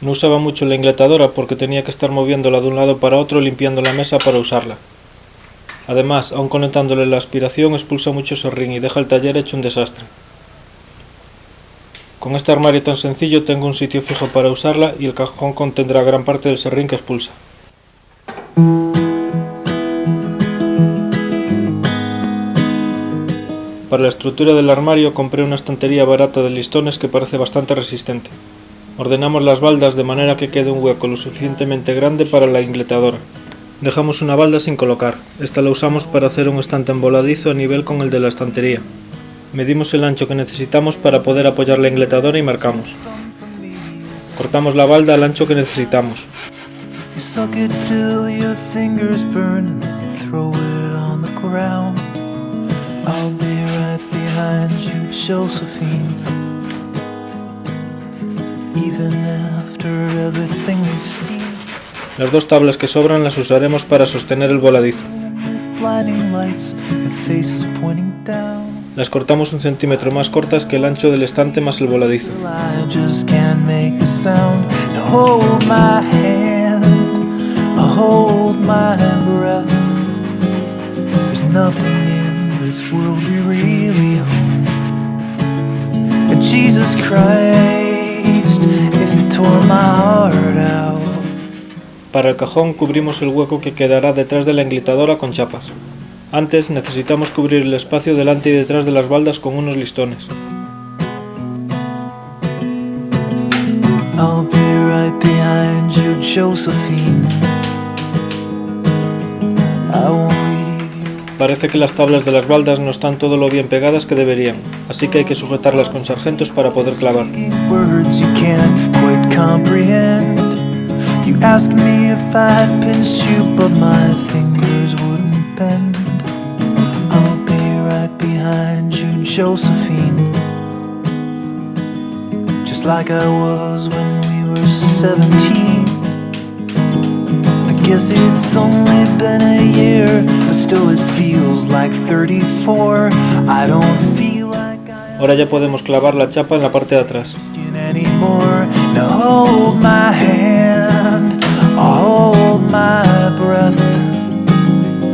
No usaba mucho la ingletadora porque tenía que estar moviéndola de un lado para otro limpiando la mesa para usarla. Además, aun conectándole la aspiración, expulsa mucho serrín y deja el taller hecho un desastre. Con este armario tan sencillo tengo un sitio fijo para usarla y el cajón contendrá gran parte del serrín que expulsa. Para la estructura del armario compré una estantería barata de listones que parece bastante resistente. Ordenamos las baldas de manera que quede un hueco lo suficientemente grande para la ingletadora. Dejamos una balda sin colocar. Esta la usamos para hacer un estante envoladizo a nivel con el de la estantería. Medimos el ancho que necesitamos para poder apoyar la ingletadora y marcamos. Cortamos la balda al ancho que necesitamos. Las dos tablas que sobran las usaremos para sostener el voladizo. Las cortamos 1 centímetro más cortas que el ancho del estante más el voladizo. Para el cajón cubrimos el hueco que quedará detrás de la ingletadora con chapas. Antes necesitamos cubrir el espacio delante y detrás de las baldas con unos listones. Parece que las tablas de las baldas no están todo lo bien pegadas que deberían, así que hay que sujetarlas con sargentos para poder clavar. You asked me if I'd pinch you, but my fingers wouldn't bend. I'll be right behind you, Josephine. Just like I was when we were 17. I guess it's only been a year, but still it feels like 34. I don't feel like Ahora ya podemos clavar la chapa en la parte de atrás. Now hold my hand, hold my breath.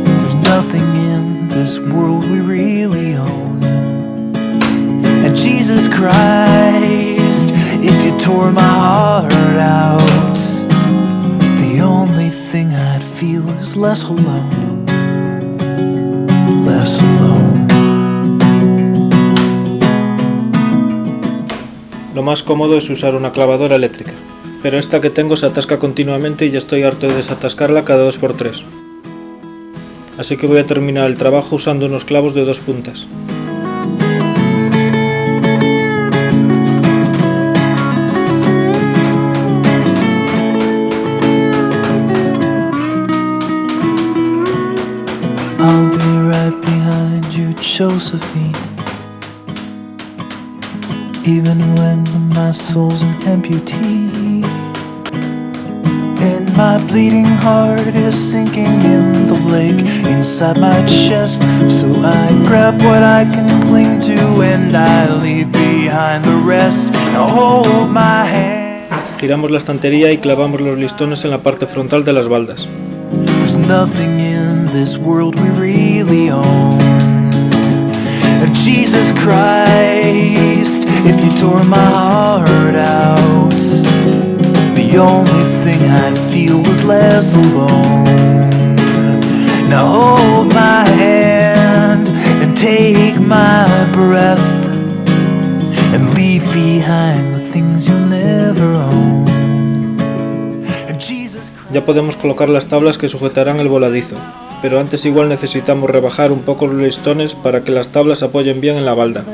There's nothing in this world we really own. And Jesus Christ, if you tore my heart out, the only thing I'd feel is less alone, less alone. Lo más cómodo es usar una clavadora eléctrica, pero esta que tengo se atasca continuamente y ya estoy harto de desatascarla cada 2×3. Así que voy a terminar el trabajo usando unos clavos de 2 puntas. I'll be right behind you, Josephine. Even when my soul's an amputee, and my bleeding heart is sinking in the lake inside my chest. So I grab what I can cling to and I leave behind the rest. Now hold my hand. Giramos la estantería y clavamos los listones en la parte frontal de las baldas. There's nothing in this world we really own. Jesus Christ, if you tore my heart out, the only thing I'd feel was less alone. Now hold my hand and take my breath and leave behind the things you'll never own. Ya podemos colocar las tablas que sujetarán el voladizo, pero antes igual necesitamos rebajar un poco los listones para que las tablas apoyen bien en la balda.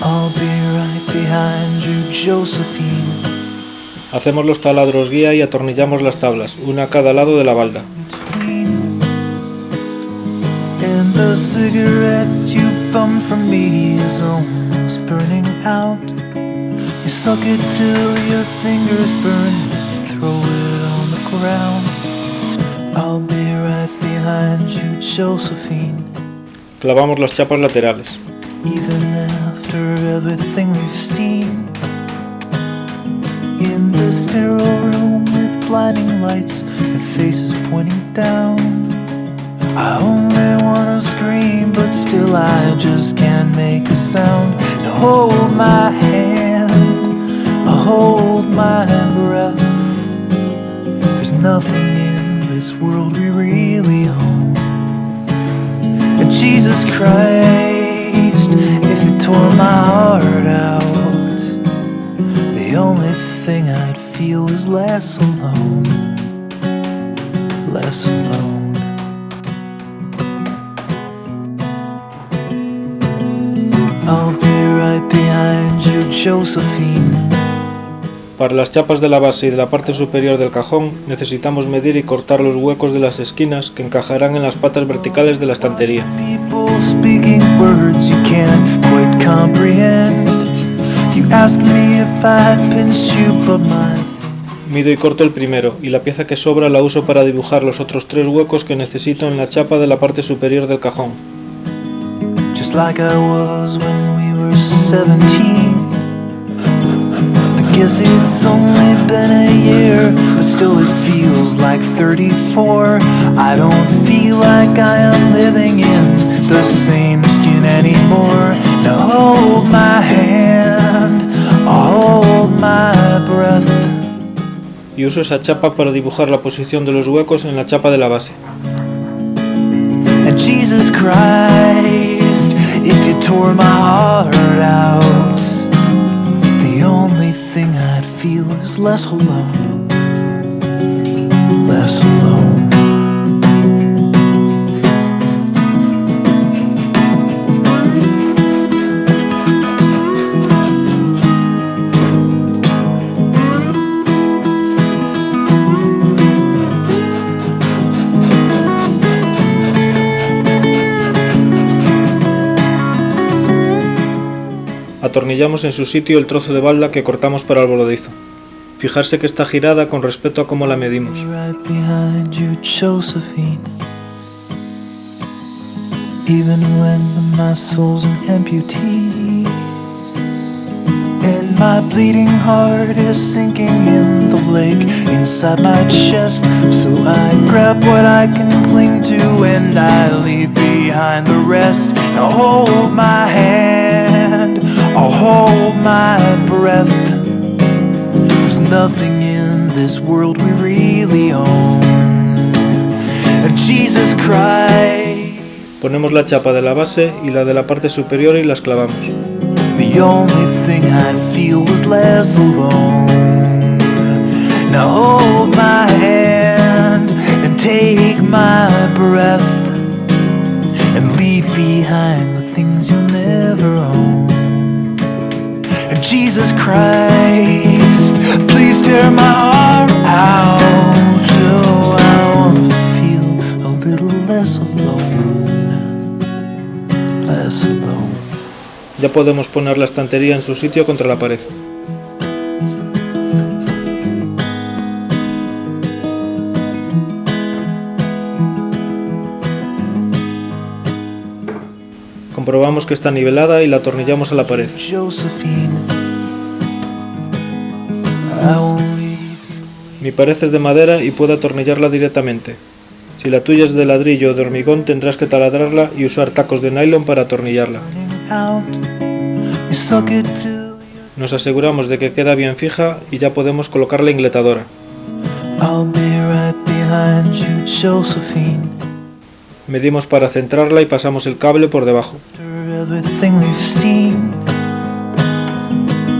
I'll be right behind you, Josephine. Hacemos los taladros guía y atornillamos las tablas, una a cada lado de la balda. You suck it till your fingers burn, you throw it on the ground. I'll be right behind you, Josephine. Clavamos las chapas laterales. Even after everything we've seen, in the sterile room with blinding lights and faces pointing down, I only wanna scream, but still I just can't make a sound. Now hold my hand, hold my breath. There's nothing in this world we really own. And Jesus Christ, if you tore my heart out, the only thing I'd feel is less alone, less alone. I'll be right behind you, Josephine. Para las chapas de la base y de la parte superior del cajón necesitamos medir y cortar los huecos de las esquinas que encajarán en las patas verticales de la estantería. People speaking words you can't quite comprehend. You ask me if I'd pinch you, but my Mido y corto el primero, y la pieza que sobra la uso para dibujar los otros 3 huecos que necesito en la chapa de la parte superior del cajón. just like I was when we were 17. I guess it's only been a year, but still it feels like 34. I don't feel like I am living in the same skin anymore. Now hold my hand, hold my breath. Y uso esa chapa para dibujar la posición de los huecos en la chapa de la base. And Jesus Christ, if you tore my heart out, the only thing I'd feel is less alone, less alone. Atornillamos en su sitio el trozo de balda que cortamos para el voladizo. Fijarse que está girada con respecto a cómo la medimos. Right behind you, Josephine. Even when my soul's an amputee, and my bleeding heart is sinking in the lake inside my chest, so I grab what I can cling to and I leave behind the rest. Now hold my hand, I'll hold my breath. There's nothing in this world we really own. And Jesus Christ, Ponemos la chapa de la base y la de la parte superior y las clavamos. the only thing I'd feel was less alone. Now hold my hand and take my breath, and leave behind the things you'll never own. And Jesus Christ, please tear my heart out. Oh, I wanna feel a little less alone, less alone. Ya podemos poner la estantería en su sitio contra la pared. Comprobamos que está nivelada y la atornillamos a la pared. Josephine, I will leave Mi pared es de madera y puedo atornillarla directamente. Si la tuya es de ladrillo o de hormigón tendrás que taladrarla y usar tacos de nylon para atornillarla. out. You suck it till Nos aseguramos de que queda bien fija y ya podemos colocar la ingletadora. I'll be right behind you, Josephine. Medimos para centrarla y pasamos el cable por debajo. After everything we've seen,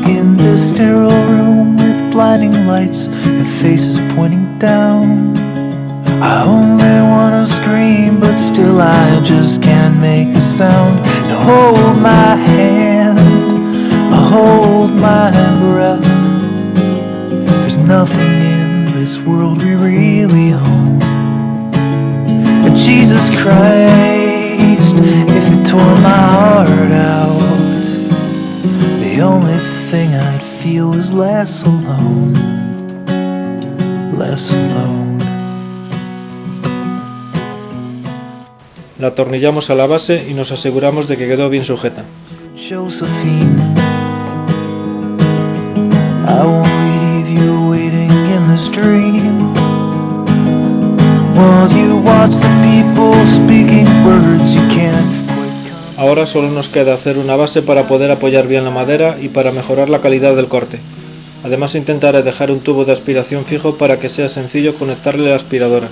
in this sterile room with blinding lights and faces pointing down, I only wanna scream, but still I just can't make a sound. Now hold my hand, hold my breath. There's nothing in this world we really own. And Jesus Christ, if you tore my heart out, the only thing I'd feel is less alone, less alone. La atornillamos a la base y nos aseguramos de que quedó bien sujeta. Josephine, I won't leave you waiting in this dream, while you watch the people speaking words you can't quite. Ahora solo nos queda hacer una base para poder apoyar bien la madera y para mejorar la calidad del corte. Además intentaré dejar un tubo de aspiración fijo para que sea sencillo conectarle la aspiradora.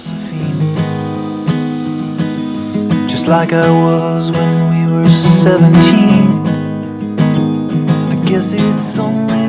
Just like I was when we were 17. I guess it's only